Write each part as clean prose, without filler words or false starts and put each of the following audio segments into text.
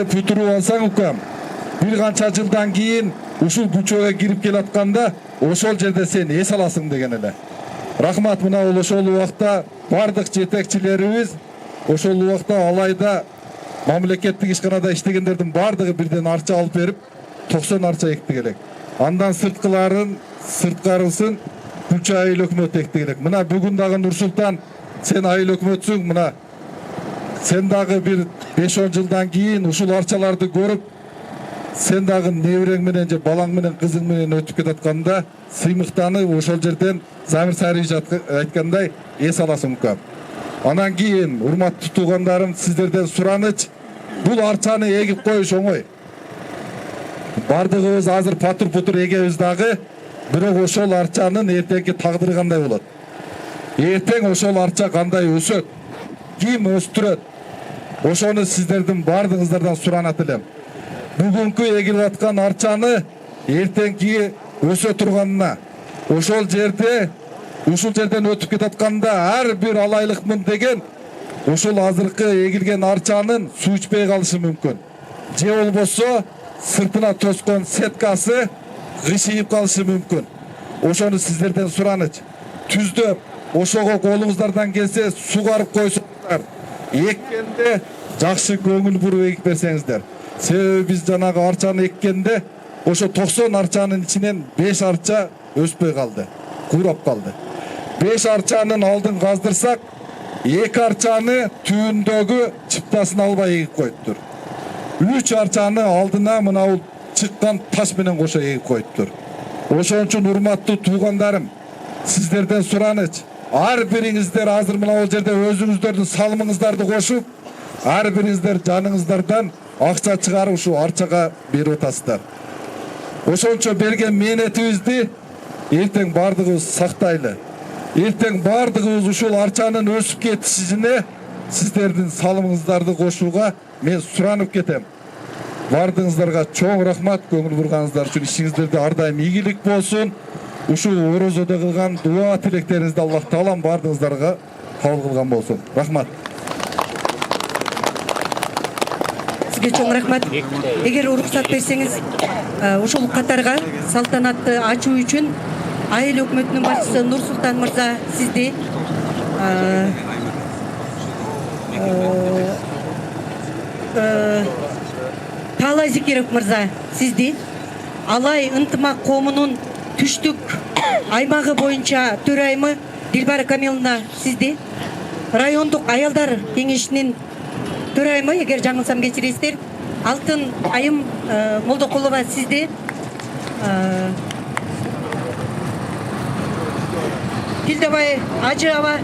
бүтүрүп алсаң укам, бир канча жылдан кийин ушул күчөгө кирип келатканда ошол жерде сен эс аласың деген эле. Рахмат, мына ошол убакта бардык жетекчилерибиз ошол убакта алайда мамлекеттик ишканада иштегендердин бардыгы бирден арча алып берип 90 арча экти элек. Андан сырткарысын Күлчө айыл өкмөтү экти элек. Мына бүгүн дагы Нурсултан сен айыл өкмөтсүң, мына сен дагы бир 5-10 жылдан кийин ушул арчаларды көрүп сен дагы неберең менен же балаң менен кызың менен өтүп кетатканда сыймыктанып ошол жерден Замир Сарыевич айткандай эс аласың укам. Анан кийин урматтуу туугандарым, сиздерден сураныч, бул арчаны эгип коюш оңой. Бардыгыбыз азыр патыр-путур эгебиз дагы, бирок ошол арчанын эртеңки тагдыры кандай болот? Эртең ошол арча кандай өсөт? Ким өстүрөт? Ошону сиздердин бардыгыңыздардан суранат элем. Бүгүнкү эгилип аткан арчаны эртеңки өсө турганына, ошол жерден өтүп кетатканда ар бир алайлыкмын деген ошол азыркы эгилген арчанын суу ичпей калышы мүмкүн. Же болбосо сыртына тоскон сеткасы кышыйып калышы мүмкүн. Ошону сиздерден сураныч. Түздөп, ошого колуңуздардан келсе сугарып койсоңуздар. Эккенде жакшы көңүл буруп эгип берсеңиздер. Себеби биз жанагы арчаны эккенде ошо 90 арчанын ичинен 5 арча өспөй калды, курап калды. 5 арчанын алдын каздырсак, 2 арчаны түбүндөгү чыптасын албай эгип коюптур. 3 арчаны алдына мына чыккан таш менен кошо эгип коюптур. Ошон үчүн урматтуу туугандарым, сиздерден сураныч, ар бириңиздер азыр мына бул жерде өзүңүздөрдүн салымыңыздарды кошуп, ар бириңиздер жаныңыздардан акча чыгарып ушу арчага берип атасыздар. Ошончо берген мээнетибизди эртең бардыгыбыз сактайлы. Эртең бардыгыбыз ушул арчанын өсүп кетишине сиздердин салымыңыздарды кошууга мен суранып кетем. Бардыгыңыздарга чоң рахмат, көңүл бурганыңыздар үчүн. Ишиңиздерде ар дайым ийгилик болсун. Ушул орозодо кылган дуа тилектериңизди Аллах таалам бардыгыңыздарга кабыл кылган болсун. Рахмат. Сизге чоң рахмат. Эгер уруксат берсеңиз, ушул катарга салтанатты ачуу үчүн айыл өкмөтүнүн башчысы Нурсултан мырза сизди Таалай Зикиров мырза сизди Алай ынтымак коомунун түштүк аймагы боюнча төрайымы Дилбара Камиловна сизди райондук аялдар кеңешинин төрайымы, эгер жаңылсам кечиресиздер, Алтын Айым Молдокулова сизди Тилдебай Ажыаба,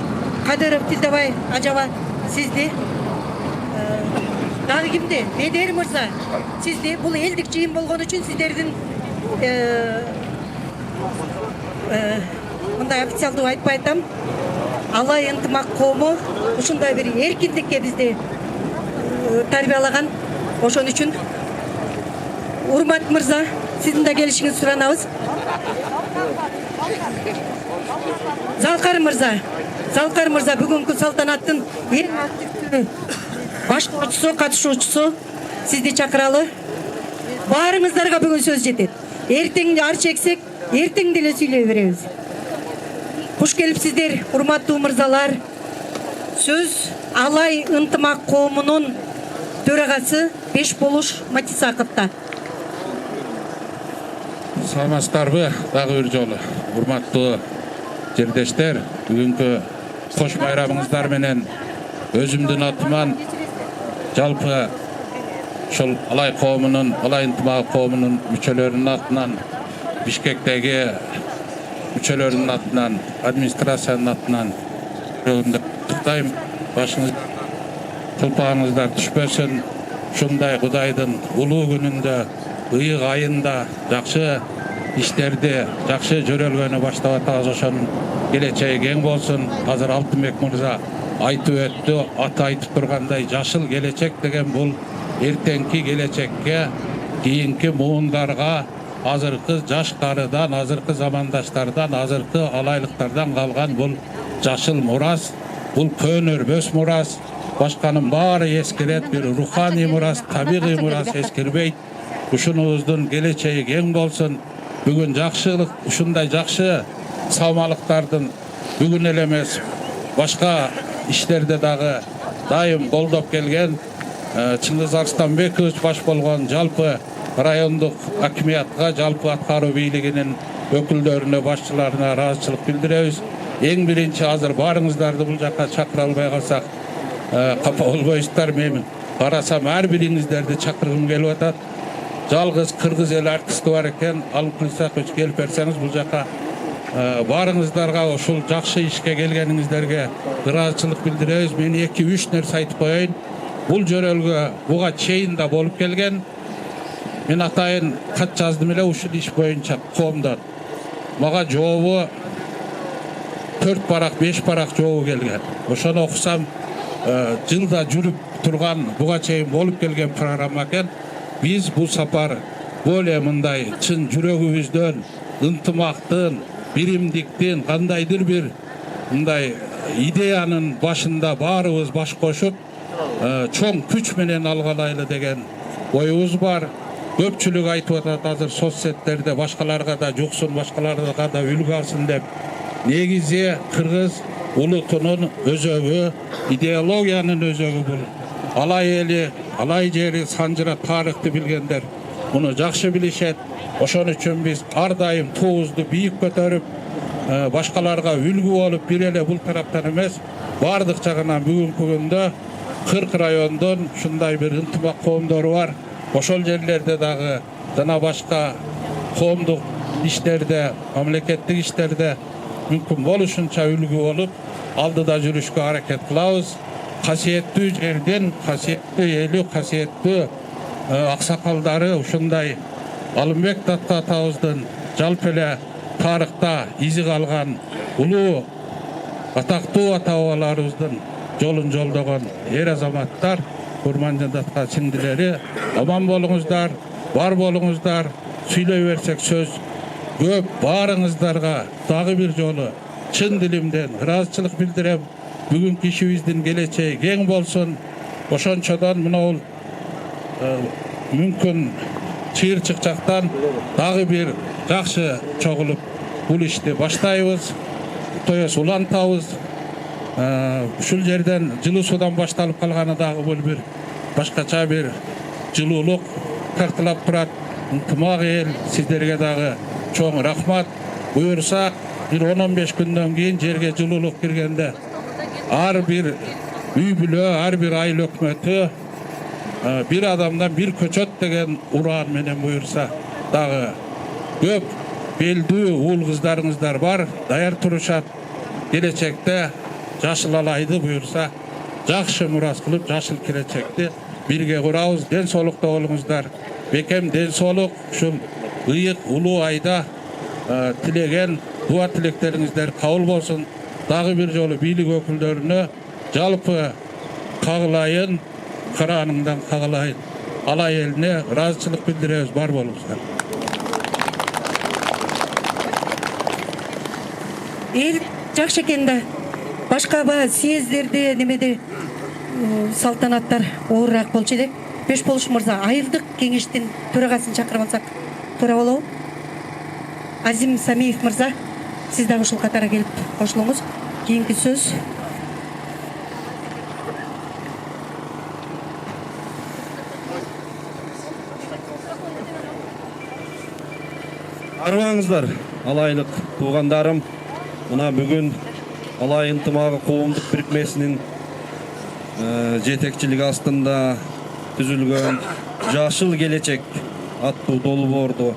Кадыров Тилдебай Ажыаба сизди дагы кимди? Бедер мырза сизди бул элдик жыйын болгон үчүн сиздердин мындай официалдуу айтпай атам, Алай ынтымак коому ушундай бир эркиндикке бизди тарбиялаган. Ошон үчүн Урмат мырза, сиздин да келишиңизди суранабыз. Залкар мырза бүгүнкү салтанаттын эң активдүү башкаруучусу, катышуучусу сизди чакыралы. Баарыңыздарга бүгүн сөз жетет. Эртең арча эксек, эртең деле сүйлөй беребиз. Куш келипсиздер, урматтуу мырзалар. Сөз Алай ынтымак коомунун төрагасы Бешболуш Матисаковта. Саламатсыздарбы дагы бир жолу. Урматтуу жердештер, бүгүнкү кош байрамыңыздар менен өзүмдүн атыман жалпы ушул Алай коомунун, Алай ынтымак коомунун мүчөлөрүнүн атынан, Бишкектеги мүчөлөрүнүн атынан, администрациянын атынан куттуктайм. Башыңыз кулпагыңыздар түшпөсүн. Ушундай Кудайдын улуу күнүндө, ыйык айында жакшы иштерди, жакшы жөрөлгөнү баштап атабыз. Ошонун келечеги кең болсун. Азыр Алтынбек мырза айтып өттү, аты айтып тургандай, жашыл келечек деген бул эртеңки келечекке, кийинки муундарга, азыркы жаштардан, азыркы замандаштардан, азыркы алайлыктардан калган бул жашыл мурас, бул көнөрбөс мурас. башканын баары эскерет, бир руханий мурас, табигый мурас эскербейт. Ушунубуздун келечеги кең болсун. Бүгүн жакшылык, ушундай жакшы салмалыктардын бүгүн эле эмес, башка иштерде дагы дайым колдоп келген Чыңгыз Арстанбекович баш болгон жалпы райондук акимиятка, жалпы аткаруу бийлигинин өкүлдөрүнө, башчыларына ыраазычылык билдиребиз. Эң биринчи азыр баарыңыздарды бул жакка чакыра албай калсак, капа болбойсуздар. Мен карасам ар бириңиздерди чакыргым келип атат. Жалгыз кыргыз эл артисти бар экен, Алым Исакович келип берсеңиз бул жакка баарыңыздарга ушул жакшы ишке келгениңиздерге ыраазычылык билдиребиз. Мен 2-3 нерсе айтып коеюн. Бул жөрөлгө буга чейин да болуп келген. Мен атайын кат жаздым эле ушул иш боюнча коомдон. Мага жообу 4 парак, 5 парак жообу келген. Ошону окусам, жылда жүрүп турган, буга чейин болуп келген программа экен. Биз бул сапар более мындай чын жүрөгүбүздөн, ынтымактын, биримдиктин, кандайдыр бир мындай идеянын башында баарыбыз баш кошуп, чоң күч менен алгалайлы деген оюбуз бар. Көпчүлүк айтып атат азыр соцсеттерде, башкаларга да жуксун, башкаларга да үлгү алсын деп. Негизи кыргыз улутунун өзөгү, идеологиянын өзөгү бул. Алай эли, алай жери, санжыра тарыхты билгендер муну жакшы билишет. Ошон үчүн биз ар дайым туубузду бийик көтөрүп, башкаларга үлгү болуп, бир эле бул тараптан эмес, бардык жагынан бүгүнкү күндө 40 райондон ушундай бир ынтымак коомдору бар. Ошол жерлерде дагы жана башка коомдук иштерде, мамлекеттик иштерде мүмкүн болушунча үлгү болуп, алдыда жүрүшкө аракет кылабыз. Касиеттүү жерден, касиеттүү эли, касиеттүү аксакалдары ушундай Алымбек Датта атабыздын жалпы эле тарыхта изи калган улуу атактуу ата-бабаларыбыздын жолун жолдогон эр азаматтар, Курманжан Датка сиңдилери, аман болуңуздар, бар болуңуздар. Сүйлөй берсек сөз көп. Баарыңыздарга дагы бир жолу чын дилимден ыраазычылык билдирем. Бүгүнкү ишибиздин келечеги кең болсун. Ошончодон мына мүмкүн чыйырчык жактан дагы бир жакшы чогулуп бул ишти баштайбыз, тоёс улантабыз. Ушул жерден жылуу суудан башталып калганы дагы бул бир башкача бир жылуулук тартылап турат. Ынтымак эл, сиздерге дагы чоң рахмат. Буюрса, бир 10-15 күндөн кийин жерге жылуулук киргенде ар бир үй бүлө, ар бир айыл өкмөтү бир адамдан бир көчөт деген ураан менен буюрса дагы көп белдүү уул кыздарыңыздар бар, даяр турушат. Келечекте жашыл алайды буюрса жакшы мурас кылып, жашыл келечекти бирге курабыз. Ден соолукта болуңуздар. Бекем ден соолук ушул ыйык улуу айда тилеген дуа тилектериңиздер кабыл болсун. Дагы бир жолу бийлик өкүлдөрүнө жалпы кагылайын, карааныңдан кагылайын. Алай элине ыраазычылык билдиребиз, бар болуңуздар. Эл жакшы экен да. Башка съездерде немеде салтанаттар оорураак болчу элек. Бешболуш мырза айылдык кеңештин төрагасын чакырып алсак туура болобу? Азим Самиев мырза, сиз дагы ушул катара келип кошулуңуз. Кийинки сөз. Арыбаңыздар, алайлык туугандарым. Мына бүгүн Алай ынтымагы коомдук бирикмесинин жетекчилиги астында түзүлгөн Жашыл келечек аттуу долбоорду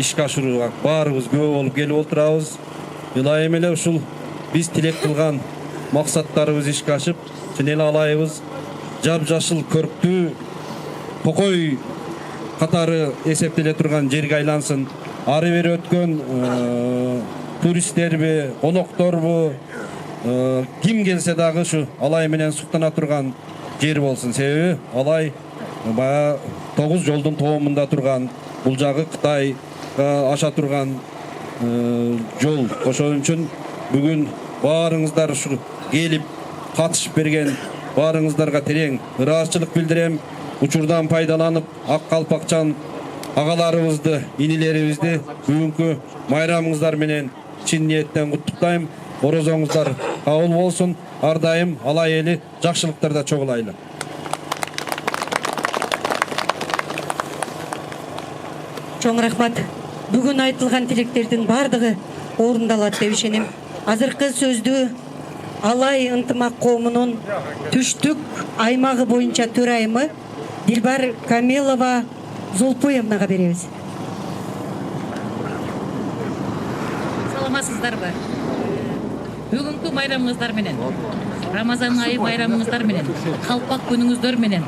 ишке ашырууга баарыбыз күбө болуп келип отурабыз. Ылайым эле ушул биз тилек кылган максаттарыбыз ишке ашып, чын эле алайыбыз жап-жашыл көрктүү токой катары эсептеле турган жерге айлансын. Ары бери өткөн туристтерби, конокторбу, ким келсе дагы ушу Алай менен суктана турган жер болсун. Себеби Алай бая 9 жолдун тоомунда турган, бул жагы Кытайга аша турган жол. Ошон үчүн бүгүн баарыңыздар ушу келип катышып берген Барыңыздарга терең ыраазычылык билдирем. Учурдан пайдаланып ак калпакчан агаларыбызды, инилерибизди бүгүнкү майрамыңыздар менен чын ниеттен куттуктайм. Орозоңуздар кабыл болсун. Ар дайым алай эли жакшылыктарда чогулайлы. Чоң рахмат. Бүгүн айтылган тилектердин бардыгы орундалат деп ишенем. Азыркы сөздү Алай ынтымак коомунун түштүк аймагы боюнча төрайымы Дилбар Камилова Золпуевнага беребиз. Саламатсыздарбы? Бүгүнкү майрамыңыздар менен, Рамазан айы майрамыңыздар менен, калпак күнүңүздөр менен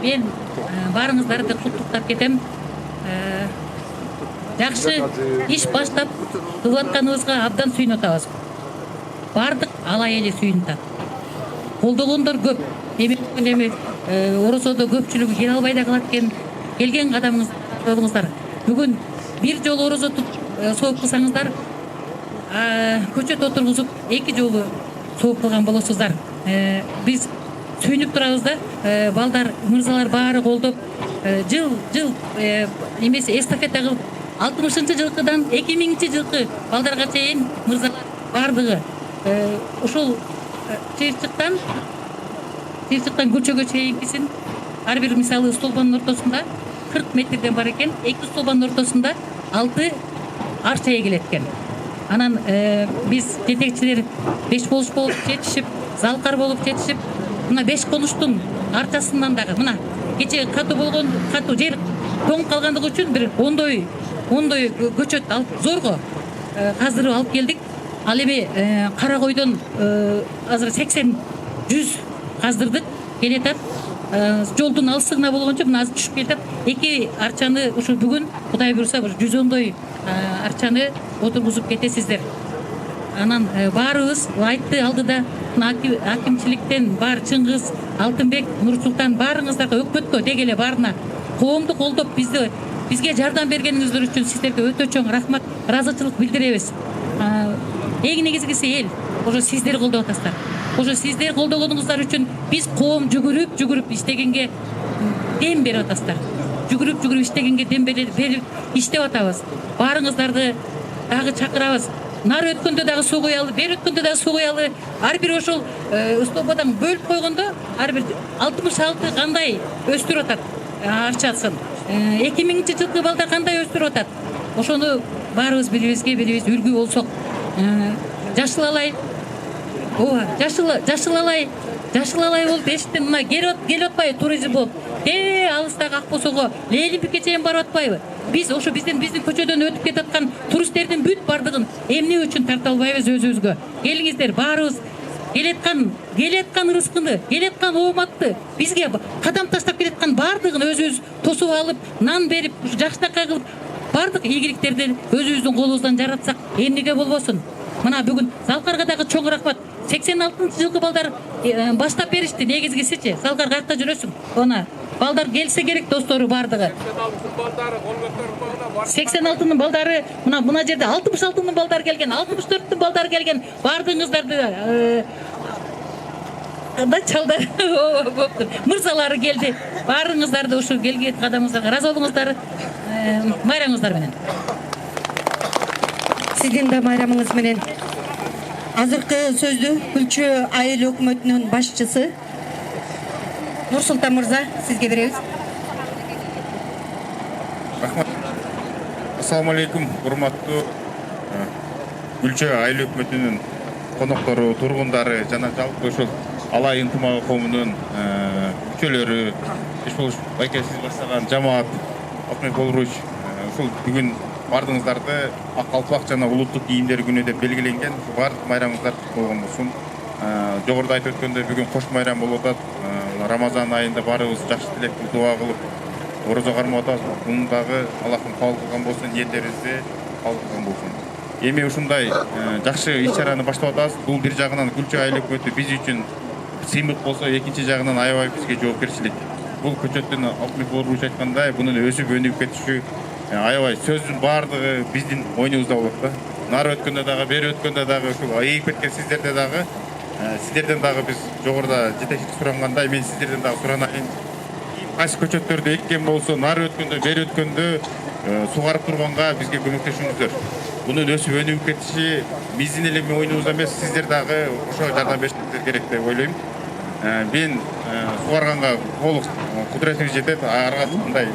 мен барыңыздарды куттуктап кетем. Жакшы иш баштап кылып атканыбызга абдан сүйүнүп атабыз. Бардык алай эли сүйүнүп атат. Колдогондор көп. Эми оросодо көпчүлүгү келе албай да калат экен. Келген кадамыңыздар. Бүгүн бир жолу орозо сооп кылсаңыздар, көчөт отургузуп эки жолу сооп кылган болосуздар. Биз сүйүнүп турабыз да, балдар, мырзалар баары колдоп, жыл эмеси эстафета кылып 60 жылкыдан 2000 жылкы балдарга чейин мырзалар бардыгы ошол чыйырчыктан көчөгө чейинкисин ар бир мисалы столбонун ортосунда 40 метрден бар экен, 2 столбонун ортосунда 6 арча эгилет экен. Анан биз жетекчилер 5 болуш болуп жетишип, залкар болуп жетишип, мына 5 конуштун арчасынан дагы мына кече катуу болгон катуу жер тоң калгандыгы үчүн бир ондой көчөт алып зорго каздырып алып келдик. Ал эми кара койдон азыр 80-100 каздырдык келетат. Жолдун алыстыгына болгончо мына азыр түшүп келатат. 2 арчаны ушу бүгүн Кудай буйруса 110 арчаны отургузуп кетесиздер. Анан баарыбыз айтты алдыда акимчиликтен бар Чыңгыз, Алтынбек, Нурсултан баарыңыздарга өкмөткө деги эле баарына коомду колдоп бизге жардам бергениңиздер үчүн сиздерге өтө чоң рахмат, ыраазычылык билдиребиз. Эң негизгиси эл, ошо сиздер колдоп атасыздар. Ошо сиздер колдогонуңуздар үчүн биз коом жүгүрүп иштегенге дем берип атасыздар. Жүгүрүп иштегенге дем берип иштеп атабыз. Баарыңыздарды дагы чакырабыз. Нар өткөндө дагы суу куялы, бер өткөндө дагы суу куялы. Ар бир ошол столбодан бөлүп койгондо ар бир 66 кандай өстүрүп атат арчасын. 2000 жылкы балдар кандай өстүрүп атат. Ошону баарыбыз бирибиз үлгү болсок. Жашыл алай болуп эшиктен мына келип атпайбы туризм болуп. Алыстагы ак босого Ленинбекке чейин барып атпайбы? Биз ошо биздин көчөдөн өтүп кетип аткан туристтердин бүт бардыгын эмне үчүн тарта албайбыз өзүбүзгө? Келиңиздер, баарыбыз келеткан рызкыны, келеткан ооматты бизге кадам таштап келеткан бардыгын өзүбүз тосуп алып, нан берип, жакшынакай кылып, бардык ийгиликтерди өзүбүздүн колубуздан жаратсак эмнеге болбосун? Мына бүгүн Залкарга дагы чоң рахмат. 86 жылкы балдар баштап беришти, негизгисичи. Залкар каякка жүрөсүң? Она балдар келсе керек достору бардыгы. 86-нын балдары мына жерде 66-нын балдары келген, 64-тün балдары келген. Бардыгыңыздарды чалдар мырзалары келди. Баарыңыздарды ушу келген кадамыңыздарга ыраазы болуңуздар. Майрамыңыздар менен. Сиздин да майрамыңыз менен. Азыркы сөздү Күлчө айыл өкмөтүнүн башчысы Нурсултан мырза сизге беребиз. Рахмат. Ассаламу алейкум, урматтуу Күлчө айыл өкмөтүнүн коноктору, тургундары жана жалпы ушул Алай ынтымагы коомунун мүчөлөрү, Ишбулуш байке сиз баштаган жамаат, Акмек Болуруч ушул бүгүн бардыңыздарды ак калпак жана улуттук кийимдер күнү деп белгиленген бардык майрамыңыздар болгон болсун. Жогоруда айтып өткөндөй бүгүн кош майрам болуп атат. Рамазан айында баарыбыз жакшы тилек дуа кылып орозо кармап атабыз. Муну дагы Аллахтын кабыл кылган болсун, ниеттерибизди кабыл кылган болсун. Эми ушундай жакшы иш-чараны баштап атабыз. Бул бир жагынан Күлчө айыл өкмөтү биз үчүн сыймык болсо, экинчи жагынан аябай бизге жоопкерчилик. Бул көчөттүн Акмек Болуруч айткандай, мунун өсүп өнүгүп кетиши аябай сөздүн баардыгы биздин мойнубузда болот да. Нар өткөндө дагы, бери өткөндө дагы ушул айып кеткен сиздерде дагы сіздерден дағы біз жоғарыда жетекшілік сұрағандай мен сіздерден дағы сұранайын. Қайсы көчөттөрдү эккен болсо, нары өткөндө, бери өткөндө сугарып турганга бизге көмөктөшүңүздөр. Bunun өсүп өнүгүп кетиши биздин эле оюнубуз эмес, сиздер дагы ошо жардам беришиңиздер керек деп ойлойм. Мен сугарганга толук кудуретиңиз жетет, арга мындай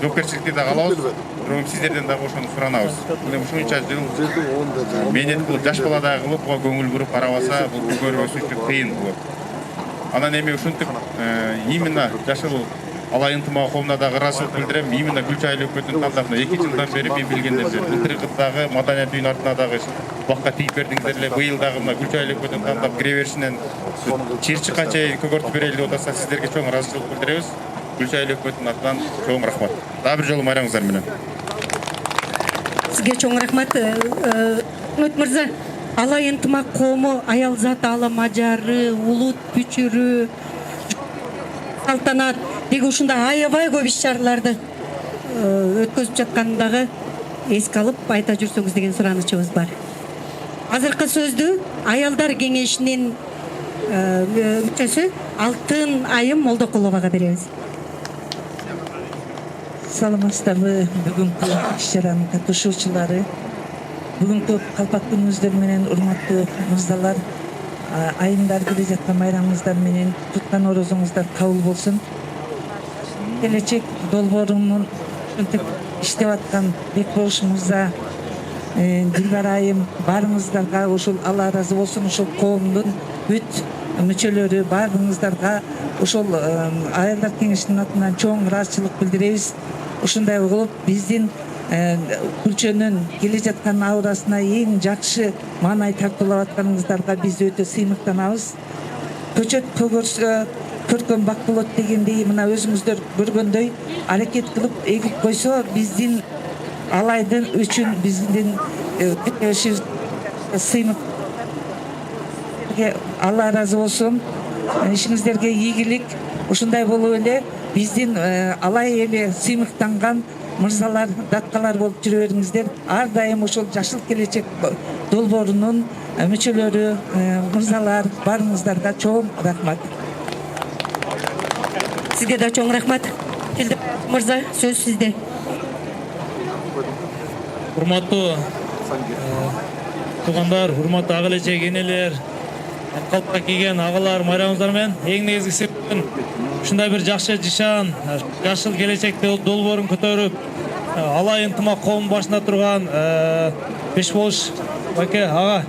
жоопкерчиликти дагы алабыз. Бирок сиздерден дагы ошону суранабыз. Мына ушунча жыл менен кылып, жаш бала дагы кылып, буга көңүл буруп карабаса, бул көкөрү өсүшү кыйын болот. Анан эми ушинтип именно жашыл алай ынтымагы коомуна дагы ыраазычылык билдирем. Именно Гүлчай айыл өкмөтүнүн тандабына 2 жылдан бери мен билгенден бери былтыркы дагы маданият үйүнүн артына дагы бакка тийип бердиңиздер эле. Быйыл дагы мына Гүлчай айыл өкмөтүнүн тандап кире беришинен чырчыкка чейин көгөртүп берели деп атса, сиздерге чоң ыраазычылык билдиребиз. Гүлчай айыл өкмөтүнүн атынан чоң рахмат. Дагы бир жолу майраңыздар менен. Сізге чоң рахмат. Өкмөт мырза, алай ынтымак коому аял зат алам ажары, улут бүчүрү, салтанат деги ушундай аябай көп иш-чараларды өткөзүп жаткандагы эске алып айта жүрсөңүз деген суранычыбыз бар. Азыркы сөздү аялдар кеңешинин мүчөсү Алтын Айым Молдокуловага беребиз. Саламатсыздарбы бүгүнкү иш-чаранын катышуучулары, бүгүнкү калпак күнүңүздөр менен урматтуу мырзалар, айымдар келе жаткан майрамыңыздар менен туткан орозоңуздар кабыл болсун. Келечек долбоорунун иштеп аткан Бекбош мырза, Дилбар айым баарыңыздарга ошол Алла ыраазы болсун, ошол коомдун бүт мүчөлөрү баарыңыздарга ошол аялдар кеңешинин атынан чоң ыраазычылык билдиребиз. Ушундай кылып биздин Күлчөнүн келе жаткан аурасына эң жакшы маанай тартуулап атканыңыздарга биз өтө сыймыктанабыз. Көчөт көгөрсө көркөм бак болот дегендей, мына өзүңүздөр көргөндөй аракет кылып эгип койсо, биздин алайдын үчүн биздин сыймык. Алла ыраазы болсун. Ишиңиздерге ийгилик. Ушундай болуп эле биздин алай эли сыймыктанган мырзалар, даткалар болуп жүрө бериңиздер. Ар дайым ошол жашыл келечек долбоорунун мүчөлөрү, мырзалар баарыңыздарга чоң рахмат. Сизге да чоң рахмат. Мырза, сөз сизде. Урматтуу туугандар, урматтуу ага элечек энелер, калпак кийген агалар, майрамыңыздар менен эң негизгиси ушундай бир жакшы жашан, жашыл келечекте долбоорун көтөрүп, алай ынтымак коомдун башында турган Бешболуш байке ага,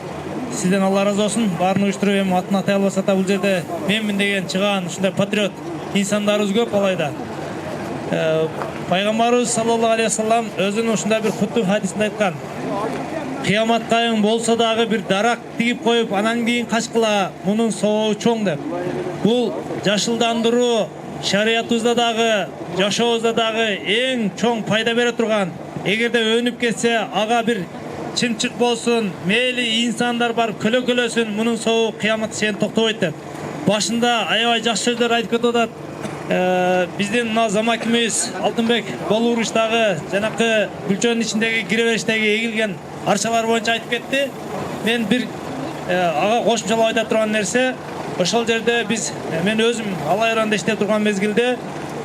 сизден Алла ыраазы болсун. Баарын уюштуруп, эми атын атай албаса да бул жерде менмин деген чыгаан ушундай патриот инсандарыбыз көп алайда. Пайгамбарыбыз саллаллаху алейхи вассалам өзүнүн ушундай бир куттук хадисинде айткан: кыяматкайын болсо дагы бир дарак тигип коюп, анан кийин качкыла, мунун сообу чоң деп. Бул жашылдандыруу шариятыбызда дагы, жашообузда дагы эң чоң пайда бере турган. Эгерде өнүп кетсе, ага бир чымчык болсун, мейли инсандар барып көлөкөлөсүн, мунун сообу кыяматка чейин токтобойт деп. Башында аябай жакшы сөздөр айтып кетип атат. Биздин мына замакимиз Алтынбек Болуруштагы жанакы Күлчөнүн ичиндеги кире бериштеги эгилген арчалар боюнча айтып кетти. Мен бир ага кошумчалап айта турган нерсе, ошол жерде биз, мен өзүм алай районунда иштеп турган мезгилде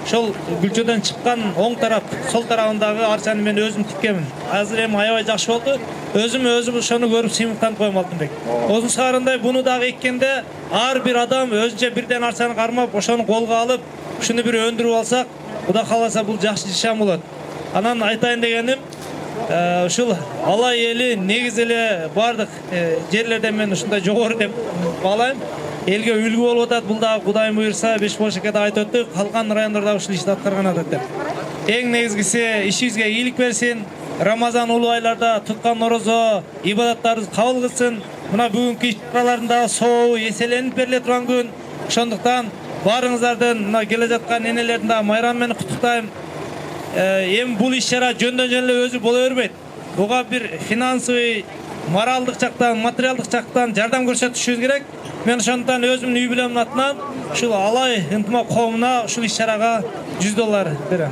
ошол Күлчөдөн чыккан оң тарап, сол тарабындагы арчаны мен өзүм тиккенмин. Азыр эми аябай жакшы болду. Өзүм ошону көрүп сыймыктанып коем Алтынбек. Озун шаарындай буну дагы эккенде ар бир адам өзүнчө бирден арчаны кармап, ошону колго алып, ушуну бир өндүрүп алсак, Кудай кааласа бул жакшы жашам болот. Анан айтайын дегеним, ушул алай эли негизи эле бардык жерлерде мен ушундай жогору деп баалайм. Элге үлгү болуп атат. Бул дагы Кудайым буйрса, Бешболуш эке да айтып өттү, калган райондордо ушул ишти аткарган атат деп. Эң негизгиси ишибизге ийгилик берсин. Рамазан улуу айларда туткан орозо, ибадаттарыбыз кабыл кылсын. Мына бүгүнкү иш-чараларында сообу эселенип бериле турган күн. Ошондуктан баарыңыздардын мына келе жаткан энелердин дагы майрамы менен куттуктайм. Эми бул иш-чара жөндөн жөн эле өзү боло бербейт. Буга бир финансовый, моралдык жактан, материалдык жактан жардам көрсөтүшүбүз керек. Мен ошондуктан өзүмдүн үй бүлөмдүн атынан ушул алай ынтымак коомуна ушул иш-чарага $100 берем.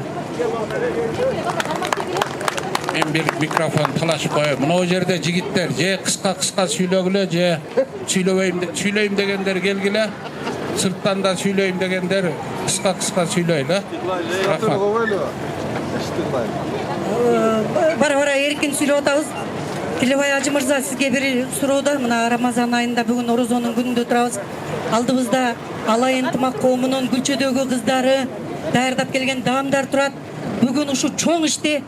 мен bir mikrofon талашып коеюн. Мына жерде жигиттер же кыска сүйлөгүлө, же сүйлөйм дегендер келгиле. Сырттан да сүйлөйм дегендер кыска сүйлөйлү. Рахмат. Бара эркин сүйлөп атабыз. Тилебай Ажы мырза, сизге бир суроода, мына Рамазан айында бүгүн орозонун күнүндө турабыз. Алдыбызда алай ынтымак коомунун Гүлчөдөгү кыздары даярдап келген даамдар турат. Бүгүн ушу чоң иште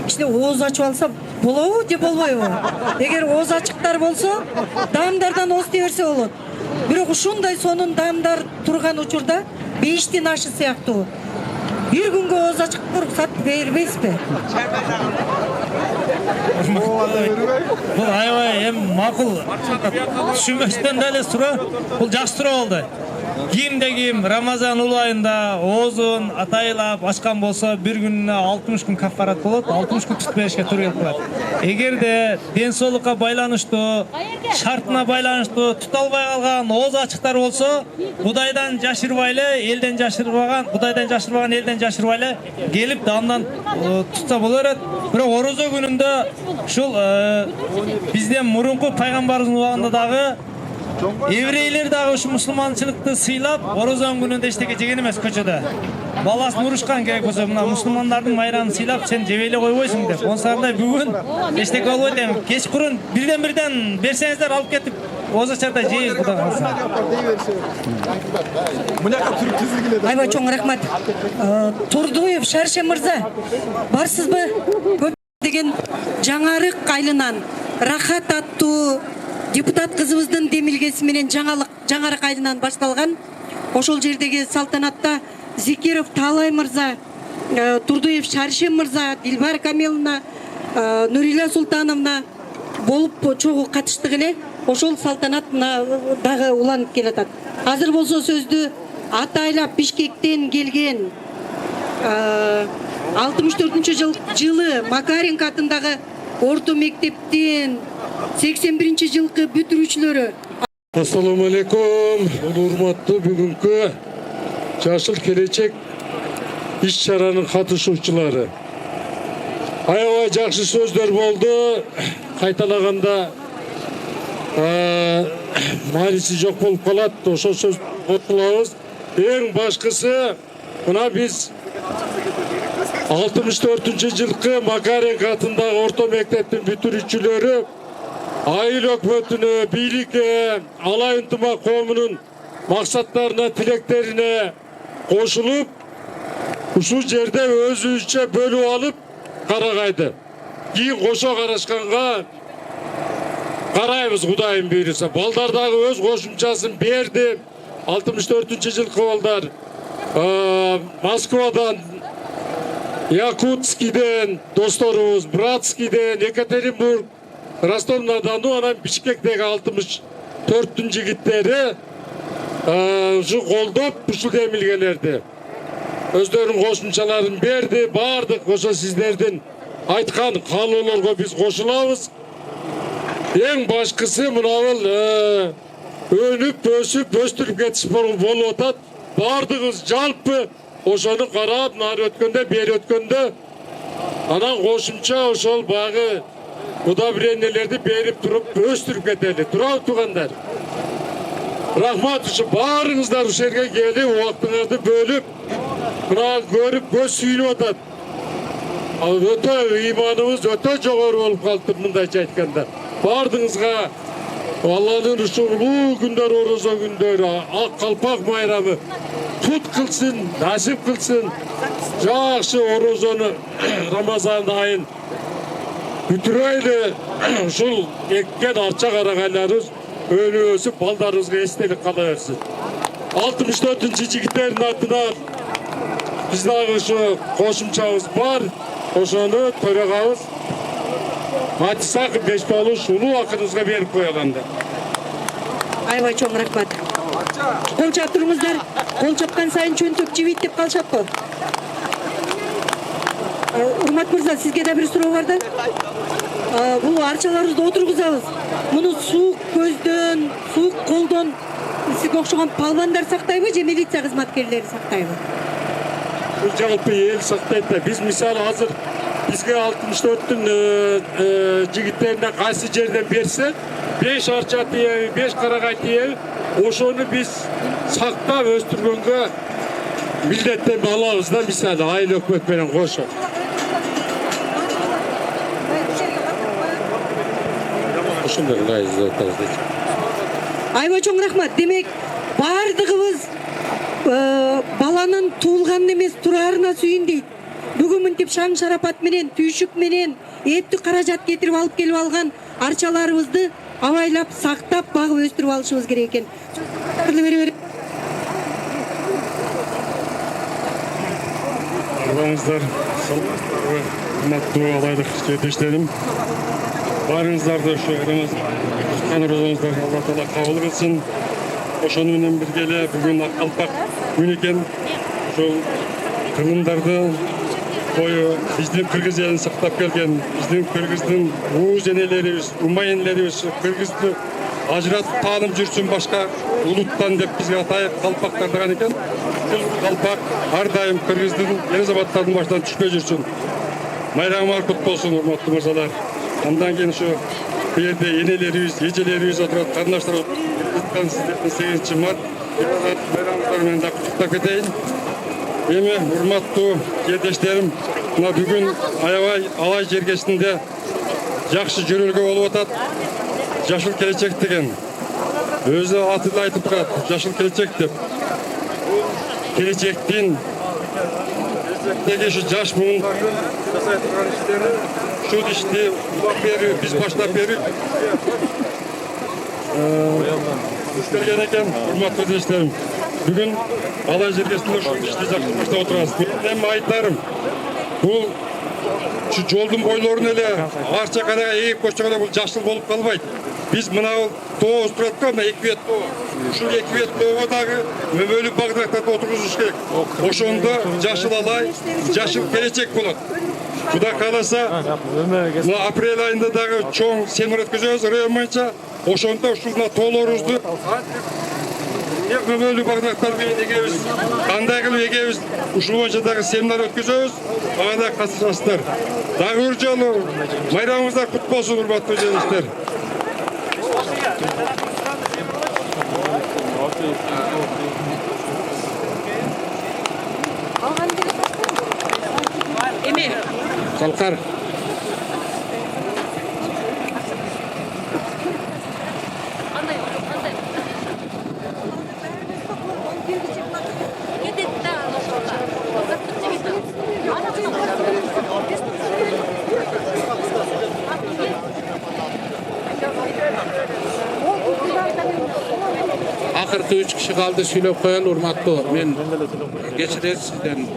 кичине ооз ачып алса болобу же болбойбу? Эгер ооз ачыктар болсо, даамдардан ооз тие берсе болот. Бирок ушундай сонун даамдар турган учурда 5тин ашы сыяктуу бир күнгө ооз ачыкка уруксат бербейсизби? Бул аябай эми макул. Түшүнбөстөн деле суроо. Бул жакшы суроо болду. Ким Рамазан улуу айында оозун атайлап ачкан болсо бир күнүнө 60 күн кафарат болот, 60 күн тутуп беришке туура келип калат. Эгерде ден соолукка байланыштуу, шартына байланыштуу тута албай калган ооз ачыктар болсо, Кудайдан жашырбайлы, элден жашырбаган, Кудайдан жашырбаган элден жашырбайлы келип даамдан тутса боло берет. Бирок орозо күнүндө ушул бизден мурунку пайгамбарыбыздын убагында дагы еврейлер дагы ушу мусулманчылыкты сыйлап, орозон күнүндө эчтеке жеген эмес көчөдө. Баласын урушкан керек болсо, мына мусулмандардын майрамын сыйлап, сен жебей эле койбойсуң деп. Онсардай бүгүн эчтеке болбойт эми. Кечкурун бирден берсеңиздер алып кетип, озачарда жейбиз Кудай калса. Аябай чоң рахмат. Турдуев Шарше мырза, барсызбы? Көп деген жаңарык айылынан Рахат аттуу депутат кызыбыздын демилгеси менен жаңарык айылынан башталган. Ошол жердеги салтанатта Зикиров Таалай мырза, Турдуев Шарше мырза, Дилбар Камиловна, Нурила Султановна болуп чогуу катыштык эле. Ошол салтанат дагы уланып келатат. Азыр болсо сөздү атайлап Бишкектен келген 64-жылы Макаренко атындагы орто мектептин 81-жылкы бүтүрүүчүлөрү. Ассаламу алейкум, урматтуу бүгүнкү Жашыл келечек иш-чаранын катышуучулары. Аябай жакшы сөздөр болду. Кайталаганда мааниси жок болуп калат. Ошол сөз кошулабыз. Эң башкысы, мына биз 64-жылкы Макаренко атындагы орто мектептин бүтүрүүчүлөрү айыл өкмөтүнө, бийликке, алай ынтымак коомунун максаттарына, тилектерине кошулуп, ушул жерде өзүбүзчө бөлүп алып карагайды. Кийин кошо карашканга карайбыз, Кудайым буйруса. Балдар дагы өз кошумчасын берди. 64-жылкы балдар Москвадан, Якутскийден досторубуз, Братскийден, Екатеринбург, Ростов-на-Дону, анан Бишкектеги 64-түн жигиттери ушу колдоп ушул демилгелерди. Өздөрүнүн кошумчаларын берди. Бардык ошо сиздердин айткан каалоолорго биз кошулабыз. Эң башкысы мынабул өнүп, өсүп, өстүрүп кетиш болуп атат. Бардыгыбыз жалпы ошону карап, нары өткөндө, бери өткөндө, анан кошумча ошол багы удобрениялерди берип туруп өстүрүп кетели. Турабы туугандар? Рахмат, ушу баарыңыздар ушул жерге келип, убактыңызды бөлүп, мына көрүп көз сүйүнүп атат. Өтө ыйманыбыз өтө жогору болуп калыптыр, мындайча айтканда. Бардыгыңызга Алланын ушул улуу күндөр, орозо күндөрү, ак калпак майрамы тут кылсын, насип кылсын. Жакшы орозону Рамазан айын бүтүрөйлү. Ушул эккен арча карагайларыбыз өнүп өсүп, балдарыбызга эстелик кала берсин. 64-жигиттердин атынан биз дагы ушу кошумчабыз бар. Ошону төрөгабыз Матисаков Бешбалыш улуу акыныбызга берип коеланды. Аябай чоң рахмат. Кол чап туруңуздар. Кол чапкан сайын чөнтөк жибейт деп калышат го. Урмат мырза, сизге да бир суроо бар да. Бул арчаларыбызды отургузабыз. Муну суук көздөн, суук колдон сизге окшогон палбандар сактайбы же милиция кызматкерлери сактайбы? Бул жалпы эл сактайт да. Биз мисалы азыр bizge 64'tün jigitlerine qaysı жерден берсе 5 arça tiyebi, 5 karagay tiyebi, oşonu biz saktap östürgөнгө milletten alabız da misali ayıl ökmek menen koşup. Ушундай гайыз. Айба чоң рахмат. Демек, бардығыбыз баланын туылғанын емес турарына сүйін дейт. Бүгін мынтип шаң шарапат менен, түйшүк менен, эптүү каражат кетирип алып келип алган арчаларыбызды абайлап, сактап, багып өстүрүп алышыбыз керек экен. Арбаңыздар, саламатсыздарбы, урматтуу алайдык жетиштерим. Барыңыздарды ошо туткан розоңуздарды Алла Таала кабыл кылсын. Ошону менен биргеле бүгүн ак калпак күн экен. Ошол тыгындарды бою биздин кыргыз элин сактап келген, биздин кыргыздын ууз энелерибиз, умай энелерибиз кыргызды ажыратып таанып жүрсүн башка улуттан деп бизге атайык калпактар деген экен. Бул калпак ар дайым кыргыздын эр-азаматтардын башынан түшпөй жүрсүн. Майрамыңар кут болсун, урматтуу мырзалар. Андан кийин ушу бу жерде энелерибиз, эжелерибиз отурат, карындаштар отурат. 8-март майрамыңыздар менен да куттуктап кетейин. Эми урматтуу жерлештерим, мына бүгүн аябай алай жергесинде жакшы жөрөлгө болуп атат. Жашыл келечек деген. Өзү атында айтып турат, жашыл келечек деп. Келечектин ушу жаш муун жасай турган иштерди, ушул ишти улап берип, биз баштап берип иштелген экен, урматтуу жерлештерим. Бүгүн алай жергесинде ушул ишти жакшы баштап отурабыз. Эми айтарым, бул жолдун бойлорун эле арча карага ээп көчкөндө бул жашыл болуп калбайт. Биз мына тоо турат го, мына 2 бет тоо. Ушул 2 бет тоого дагы мөмөлүк багдактарды отургузуш керек. Ошондо жашыл алай, жашыл келечек болот. Куда кааласа, мына апрель айында дагы чоң семинар өткөзөбүз район боюнча. Ошондо ушул тоолорубузду мөмөлүк багдактар менен эгебиз, кандай кылып эгебиз, ушул боюнча дагы семинар өткөзөбүз. Ага да катышасыздар. Дагы бир жолу майрамыңыздар кут болсун, урматтуу жерлештер. Эми Салкар. Акыркы 3 киши калды, сүйлөп коелу, урматтуу. Мен кечиресиз сизден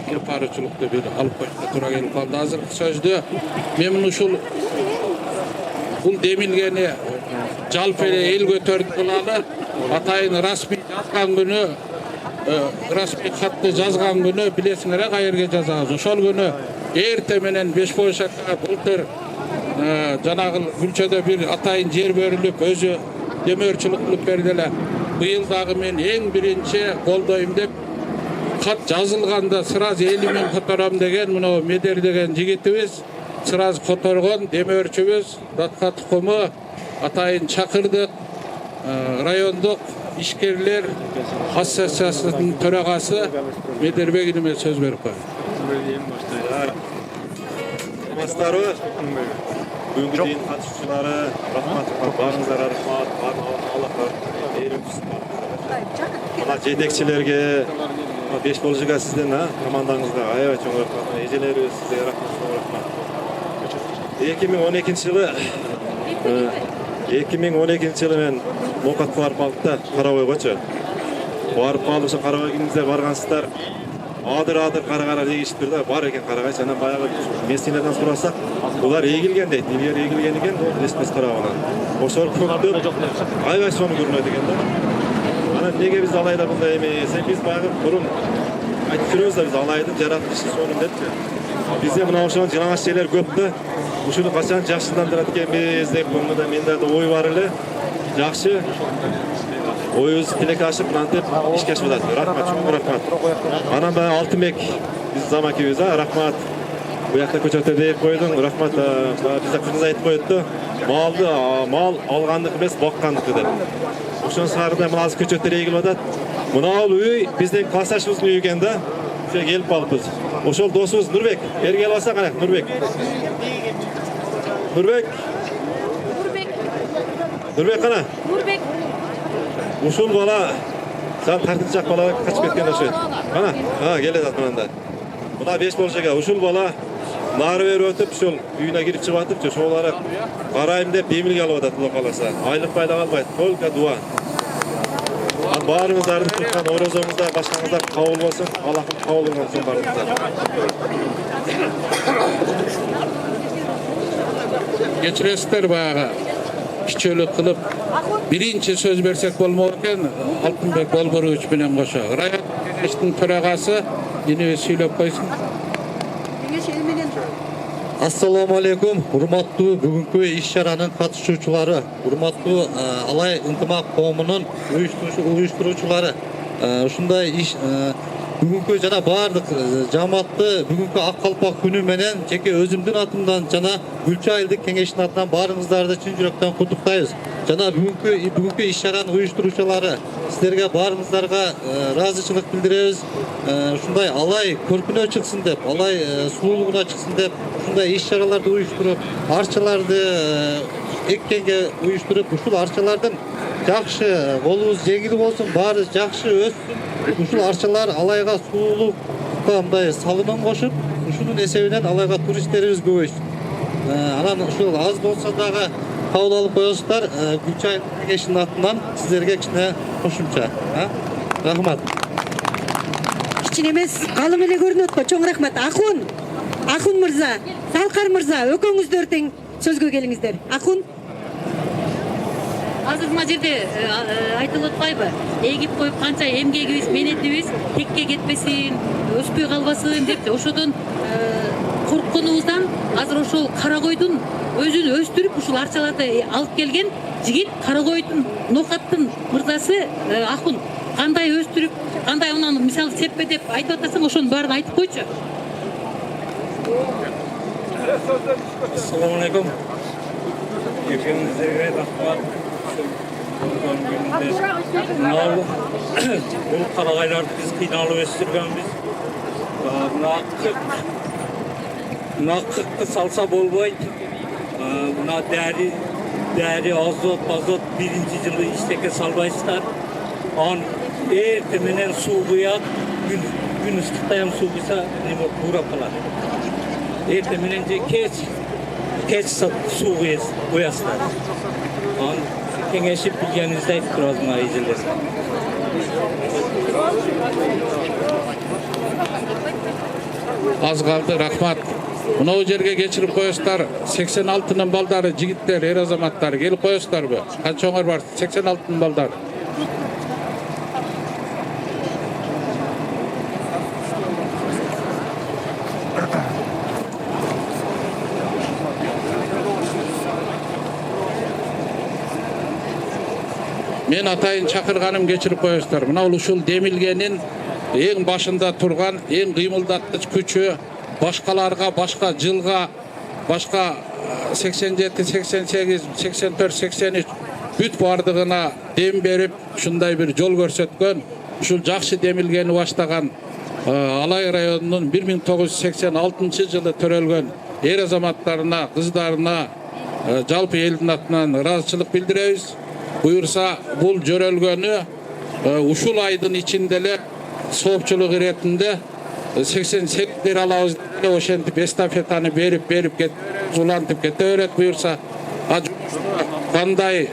кырпарычылыкты бир алып коюшка туура келип калды. Азыркы сөздө мен ушул бул демилгени жалпы эле эл көтөрдү кылалы, атайын расмий жазган күнү, расмий катты жазган күнү билесиңер кайерге жазабыз. Ошол күнү эрте менен 5 боюшакка былтыр жанагы Күлчөдө бир атайын жер берилип, өзү демөөрчүлүк кылып берди эле. Быйыл дагы мен эң биринчи колдойм деп кат жазылганда сразу эли мен котором деген мына Медер деген жигитибиз сразу которгон демөөрчүбүз, датка тукуму атайын чакырдык. Райондук ишкерлер ассоциациясынын төрагасы Медербек иниме сөз берип коет. Саламатсыздарбы? Бүгүнкү жыйын катышуучулары, рахмат, барыңыздар рахмат, Аллахка ээрүңүз. Мына жетекчилерге, 5 болжуга сиздин командаңызга аябай чоң рахмат. Эжелерибиз сизге рахмат, чоң рахмат. 2012 жылы мен Мокатка барып калдым да, Карабойгочу. Барып калып, ошо Карабой киниңизде баргансыздар. Адыр карагалар эгишиптир да, бар экен карагай. Жана баягы местилерден сурасак, булар эгилген дейт. Илгери эгилген экен, эспес карабалар. Ошол көктөп аябай сону көрүнөт экен да. Анан неге биз алайда мындай эмес? Биз баягы мурун айтып жүрөбүз да, биз алайдын жаратылышы сонун депчи. Бизде мына ошол жылаңач жерлер көп да. Ушуну качан жакшыландырат экенбиз деп мында менде да ой бар эле. Жакшы. Oyunuz tilek aşıp mantep işke açmadı. Rahmat, çok rahmat. Anam ben Altınbek biz zamankiyiz ha. Rahmat. Bu yakta köçöte deyip koydun. Rahmat bize kız aytып koydu. Maldı mal algandık emas bakkandık dep. Ошон сарыда мына азыр көчөттөр эгилип атат. Мына үй биздин классташыбыздын үйү экен да. Ошо келип калыппыз. Ошол досубуз Нурбек. Бери келип алсаң кана, Нурбек. Нурбек. Нурбек кана. Нурбек. Ушул бала сен тартынчак бала качып кеткен окшойт. Кана, келе жатат мында. Мына 5 болчу экен. Ушул бала нары бери өтүп, ушул үйүнө кирип чыгып атып, ошолары карайм деп демилге алып атат Кула каласа. Айлык пайда калбайт. Только дуа. Баарыңыздардын туткан орозоңуздар, башкаңыздар кабыл болсун. Аллахым кабыл болсун баарыңыздар. Geçiresizler bayağı kiçölük kılıp birinci söz versek bolmor eken Altınbek Bolborovich bilen koşa. Rayon Kengeşinin төрagасы yine söylep koysun. Assalamu alaikum, урматтуу бүгүнкү иш-чаранын катышуучулары, урматтуу Алай ынтымак коомунун уюштуруучулары. Ушундай иш бүгүнкү жана баардык жамаатты бүгүнкү Ак калпак күнү менен жеке өзүмдүн атымдан жана Гүлчө айылдык кеңешинин атынан баарыңыздарды чын жүрөктөн куттуктайбыз. Жана бүгүнкү иш-чаранын уюштуруучулары сиздерге баарыңыздарга ыраазычылык билдиребиз. Ушундай Алай көркүнө чыксын деп, Алай сулуулугуна чыксын деп ушундай иш-чараларды уюштуруп, арчаларды эккенге уюштуруп, ушул арчалардын жакшы болубуз жеңил болсун, баары жакшы өссүн. Ушул арчалар Алайга сулуулукка мындай салымын кошуп, ушунун эсебинен Алайга туристтерибиз көбөйсүн. Анан ушул аз болсо дагы кабыл алып коесуздар, Гүлчө айылдык кеңешинин атынан сиздерге кичине кошумча. Рахмат. Кичине эмес, калың эле көрүнөт го. Чоң рахмат. Ахун мырза, Салкар мырза, экөөңүздөр тең сөзгө келиңиздер. Ахун. Азыр мына жерде айтылып атпайбы? Эгип коюп канча эмгегибиз, менетибиз текке кетпесин, өспөй калбасын деп, ошодон коркконубуздан азыр ошол кара койдун өзүн өстүрүп ушул арчаларды алып келген жигит кара койдун нокаттын мырзасы Ахун кандай өстүрүп, кандай унан мисалы сеппе деп айтып атасың, ошонун баарын айтып койчу. Assalamu alaikum. Hepinize rahmat. Bu karagaylarda biz kıynalıp östürgenbiz. Buna kıkkı salsa bolboyt. Buna değeri azot birinci yılı işteke salbaysızlar. An ertemenen su kıyak, gün ıslıktayam su kıysa buğra kalar. Ertemenence keç su kıyaslar. An kengeşip bilgenizde aytıp durarız buna izildesin. Az kaldı rahmat. Buna o жерге geçirip koyuslar 86'nın baldары jigitler, er azamatlar gelip koyuslar bu. Kança oңar var 86'nın baldары. Men atayın çakırganım geçirip koyuslar. Mına ушул демилгенин eң başında turgan, eң kıymıldatkıç küçü, başkalarga, başka жылга, başka 87, 88, 84, 83 büt bardığına dem berip, şunday bir yol görsetken, ушул жакшы демилгени başlagan Alay rayonunun 1986 жылы төрөлгөн er azamatlarına, kızlarına, жалпы elin atынан ыраазычылык bildirебиz. Buyursa bul jörölgөнü ушул айдын içindele soğukçuluk iretinde 88'ler alabız oşentip estafetani berip ulantıp keteöret buyursa kanday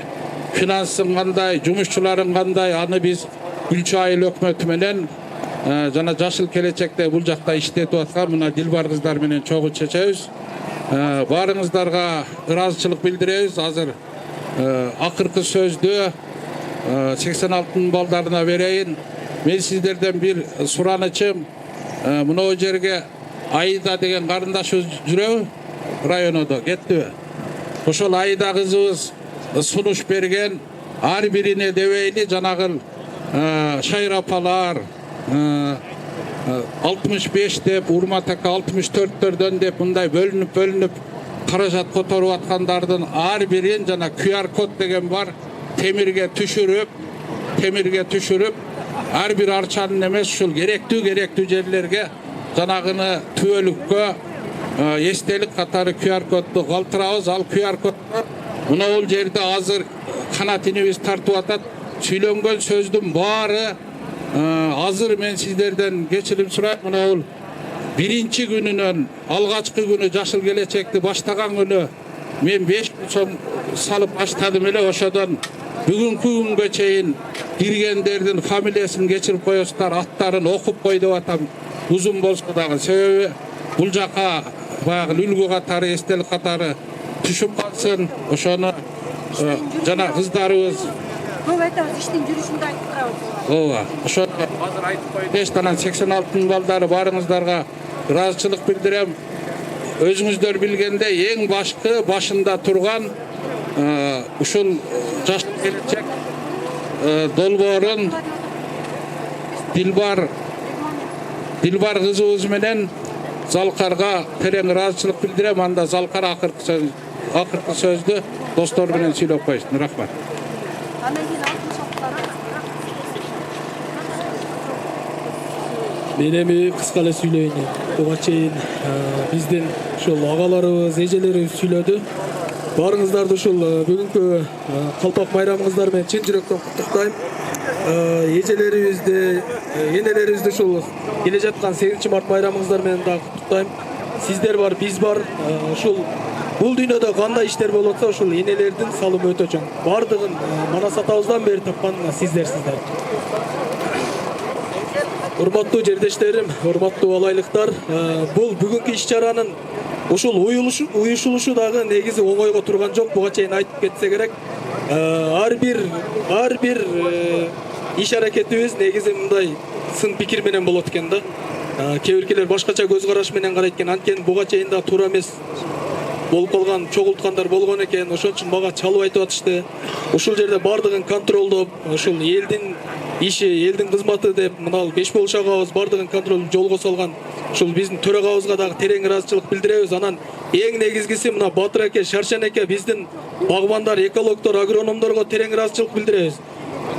finansın kanday jumuşçuların kanday anı biz Gülçö ayыл ökmötü menen jana jaşıl kelечекте bul jakta işletip atkан mına Dilbar kızlar menen çoğu çeçebиz. Barыңızдарга ыраазычылык bildirебиz. Азыр акыркы сөздү 86'nın baldarına vereyim. Men sizlerden bir suranычым. Mına o жерге Ayda деген karındaşımız жүрөбү rayonda kettibi. Ошол Ayda kızыбыз sunuş bergen har birine debeyli janagыл şayır apalar, 65 деп, урматака 64'төрдөн деп мындай бөлүнүп каражат которуп аткандардын ар бирин жана QR код деген бар, темирге түшүрүп ар бир арчанын эмес ушул керектүү жерлерге жанагыны түбөлүккө эстелик катары QR кодду калтырабыз. Ал QR кодду мына жерде азыр канат инибиз тартып атат. Сүйлөнгөн сөздүн баары азыр мен сиздерден кечирим сурайм. Мына биринчи күнүнөн алгачкы күнү жашыл келечекти баштаган күнү мен 5 күн соң салып баштадым эле. Ошодон бүгүнкү күнгө чейин киргендердин фамилиясын кечирип коесуздар, аттарын окуп кой деп атам. Узун болсо дагы, себеби бул жака баягы үлгү катары, эстелик катары түшүп калсын. Ошону жана кыздарыбыз көп айтабыз, иштин жүрүшүндө айтып турабыз. ооба, ошо азыр айтып койдум. Анан 86 балдары барыңыздарга ыраазычылык билдирем. Өзүңүздөр билгендей эң башында турган ушул жаш келечек долбоорун Дилбар кызыбыз менен Залкарга терең ыраазычылык билдирем. Анда Залкар акыркы сөздү достор менен сүйлөп коюшун. Рахмат. Мен эми кыска эле сүйлөйүн. Буга чейин биздин ушул агаларыбыз, эжелерибиз сүйлөдү. Барыңыздарды ушул бүгүнкү калпак майрамыңыздар менен чын жүрөктөн куттуктайм. Эжелерибизди, энелерибизди ушул келе жаткан 8 март майрамыңыздар менен дагы куттуктайм. Сиздер бар, биз бар. Ушул бул дүйнөдө кандай иштер болуп атса, ушул энелердин салымы өтө чоң. Бардыгын манас атабыздан бери тапкан сиздерсиздер. Урматтуу жердештерим, урматтуу алайлыктар, бул бүгүнкү иш-чаранын ушул уюшулушу дагы негизи оңойго турган жок. Буга чейин айтып кетсе керек. Ар бир иш аракетибиз негизи мындай сын пикир менен болот экен да. Кээ биркилер башкача көз караш менен карайт экен. Анткени буга чейин да туура эмес болуп калган, чогулткандар болгон экен. Ошон үчүн мага чалып айтып атышты. Ушул жерде бардыгын контролдоп, ушул элдин иши, элдин кызматы деп мына 5 болуш агабыз бардыгын контролду жолго салган ушул биздин төрагабызга дагы терең ыраазычылык билдиребиз. Анан эң негизгиси мына Батыр эке, Шаршан эке, биздин багбандар, экологдор, агрономдорго терең ыраазычылык билдиребиз.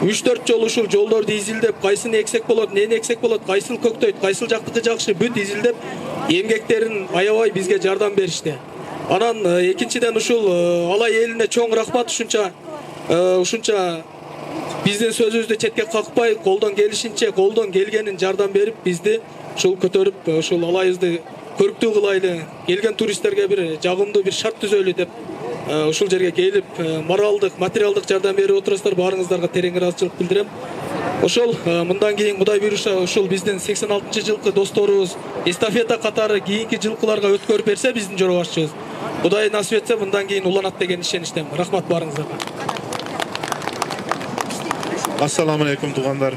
3-4 жолу ушул жолдорду изилдеп, кайсыны эксек болот, нени эксек болот, кайсыл көктөйт, кайсыл жактыкы жакшы бүт изилдеп, эмгектерин аябай бизге жардам беришти. Анан экинчиден ушул алай элине чоң рахмат. Ушунча биздин сөзүбүздү четке какпай, колдон келишинче, колдон келгенин жардам берип, бизди ушул көтөрүп, ушул алайыбызды көрктүү кылайлы, келген туристтерге бир жагымдуу бир шарт түзөлү деп ушул жерге келип, моралдык, материалдык жардам берип отурасыздар. Баарыңыздарға терең ыраазычылык билдирем. Ошол мындан кийин Кудай буйруса ушул биздин 86-жылкы досторубуз эстафета катары кийинки жылкыларга өткөрүп берсе биздин жора башчыбыз, Кудай насип этсе мындан кийин уланат деген ишеничтемин. Рахмат баарыңыздарга. Ассаламу алейкум туугандар.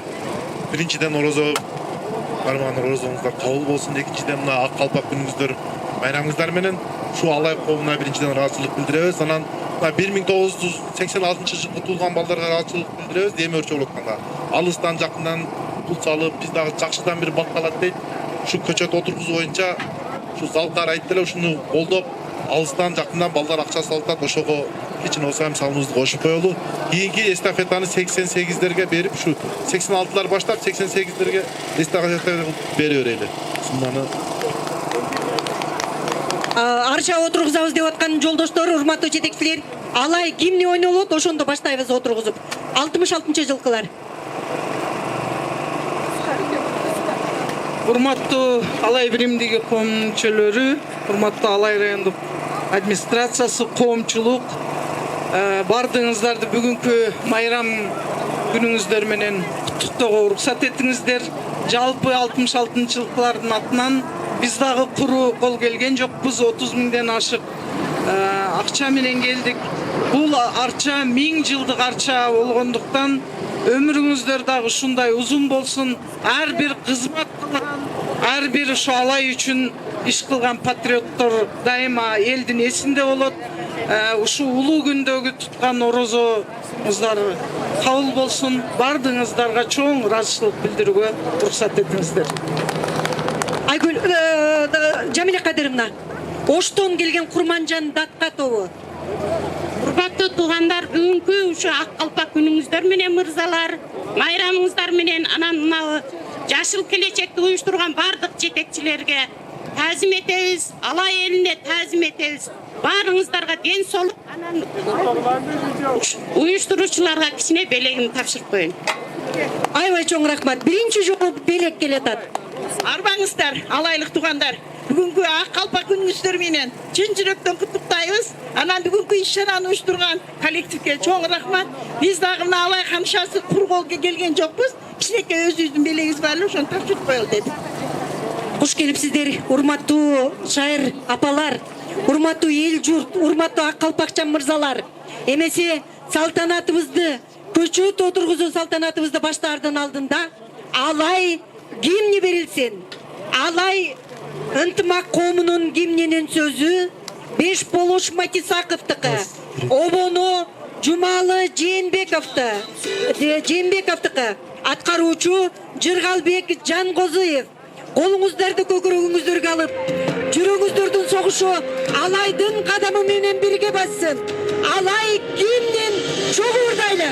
Биринчиден орозо бармаган орозоңуздар кабыл болсун. Экинчиден мына ак калпак күнүңүздөр, майрамыңыздар менен ушул алай коомуна биринчиден ыраазычылык билдиребиз. Анан 1986-жылкы туулган балдарга ыраазычылык билдиребиз. Эми өрчө болуп атканда алыстан жакындан пул салып, биз дагы жакшыдан бир батталат дейт. Ушу көчөт отургузуу боюнча ушу Залкар айтты эле, ушуну колдоп алыстан жакындан балдар акча салатат. Ошого кичине болсо ham салымыбызды кошуп коелу. Кийинки эстафетаны 88-дерге берип, ушу 86-лар баштап 88-дерге эстафета бере берели. Сумманы Арча отургузабыз деп аткан жолдоштор, урматтуу жетекчилер, алай кимни ойнолот, ошондо баштайбыз отургузуп. 66-жылкылар. Урматтуу алай биримдиги коом мүчөлөрү, урматтуу алай райондук администрациясы, коомчулук, бардыгыңыздарды бүгүнкү майрам күнүңүздөр менен куттуктоого уруксат этиңиздер. Жалпы 66-жылкылардын атынан биз дагы куру кол келген жокпуз. 30 миңден ашык акча менен келдик. Бул арча 1000 жылдык арча болгондуктан өмүрүңүздөр дагы ушундай узун болсун. Ар бир кызмат кылган, ар бир ушу алай үчүн иш кылган патриоттор дайыма элдин эсинде болот. Ушу улуу күндөгү туткан орозоңуздар кабыл болсун. Бардыгыңыздарга чоң ыраазычылык билдирүүгө уруксат этиңиздер. Айгүл Жамиля Кадыровна, Оштон келген Курманжан Датка тобу. Урматтуу туугандар, бүгүнкү ушу ак калпак күнүңүздөр менен мырзалар, майрамыңыздар менен анан мына жашыл келечекти уюштурган бардык жетекчилерге таазим этебиз, Алай элине таазим этебиз. Баарыңыздарга ден соолук, анан уюштуруучуларга кичине белегимди тапшырып коеюн. Аябай чоң рахмат. Биринчи жолу белек келатат. Арбаңыздар, алайлык туугандар. Бүгүнкү ак калпак күнүңүздөр менен чын жүрөктөн куттуктайбыз. Анан бүгүнкү иш-чараны уюштурган коллективге чоң рахмат. Биз дагы мына Алай камшасы курголго келген жокпуз. Кичинекей өзүбүздүн белегибиз бар эле, ошону тапшырып коелу дедик. Куш келипсиздер, урматтуу шайыр апалар, урматтуу эл журт, урматтуу ак калпакчан мырзалар. Эмесе салтанатыбызды, көчөт отургузуу салтанатыбызды баштаардын алдында Алай гимни берилсин. Алай ынтымак коомунун гимнинин сөзү Бешполош Матисаковтыкы, Обоно Жумалы Жээнбековтыкы, аткаруучу Жыргалбек Жанкозуев. Колуңуздарды көкүрөгүңүздөргө алып, жүрөгүңүздөрдүн согушу Алайдын кадамы менен бирге бассын. Алай гимнин чогуу урдайлы.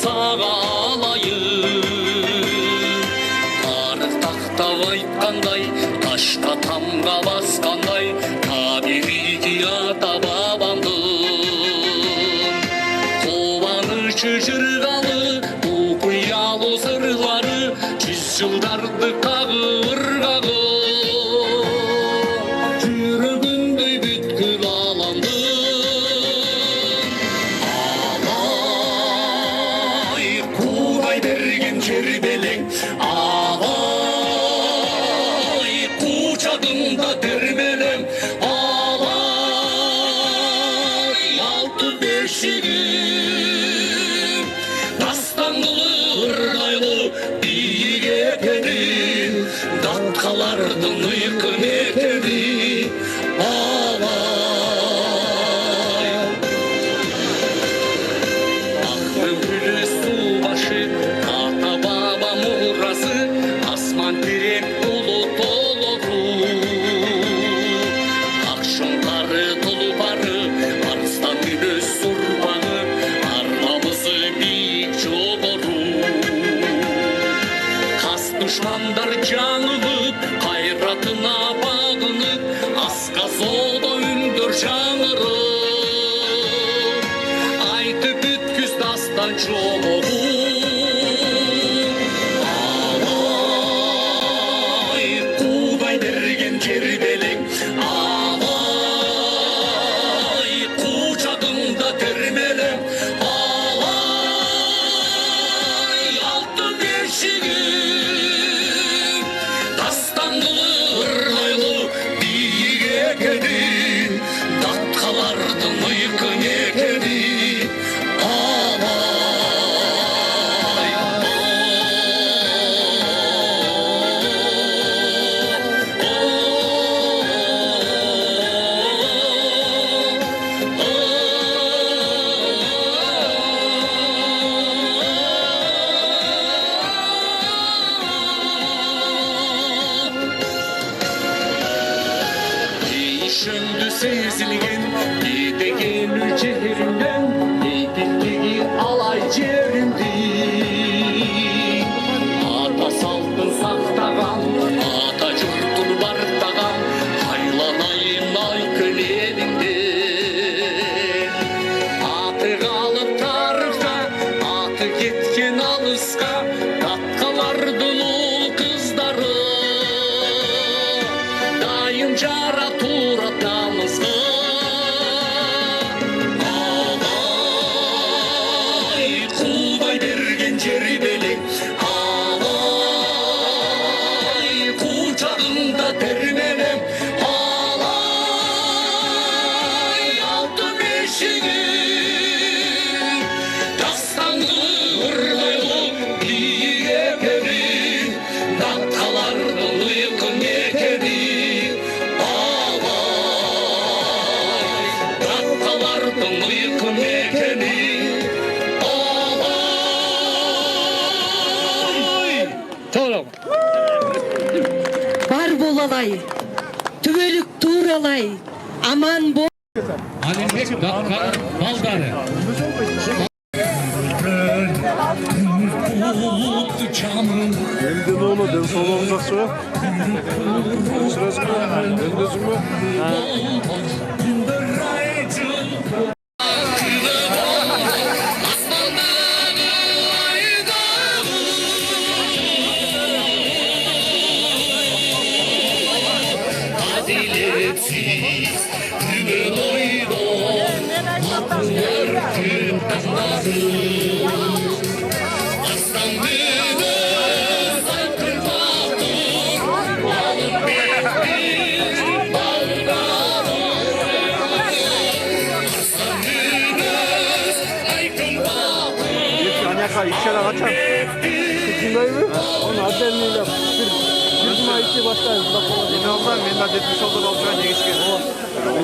Сага алайын, тарых тактап айткандай, ташка тамга баскандай, табигый ата бабамдын кубанычы жыргалы, окуялуу сырлары, 100 жылдарды кагыргагы, жүрөгүндөй бүткүл аламды. Жер белең, Алай кучагында термелем, Алай алтын бешигим, дастанлы ыргайлы бийик экени, даткалардын ыйкы мектеби, Алай акын күлү суу башы, асман терек булут толору, акшыңдары тулпары, арыстан күнөс сурбагы, арнамызы бийик жогору. Кас душмандар жаңылып, кайратына багынып, асказоодо үндөр жаңырып, айтып бүткүз дастан чогуу. Жер белең, Алай кучагында термелем, Алай алтын бешигим, дастанлы ыргайлы бийик экени, даткалардын ыйкы мектеби, Şöndü sezilgen, gidegen jerimden, eykiltigi Alay жеринди. Ата салтын сактаган, ата журтун бартаган, айланайын айкын элиңде. Аты калып тарыхта, аты кеткен алыска, таткалардын ул кыздары, дайым жаратуур атамызга. Алай кулдай берген жер белең, Алай куча алай, түбөлүк тууралай, аман бол. Алимбек Даккар балдары. Elden oğlu, den solu olacaksa. Sırası mı? Öndesi mi? Anyaka işlere kaçar. Kutundayım mı? Onu ademliyle. Bir cuma içi başlayız. Ne olsan ben de detmiş oldu olacağına ne geçken.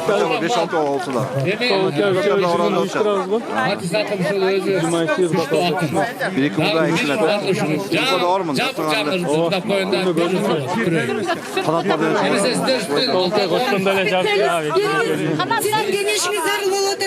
Tamam 5-6 olsun da. Hadi zaten şu özü. Cuma içi bakalım. Bir iki burada ekşiler. Bu da var mı? Kanatmadı. Ama sen genişini zarıl olur.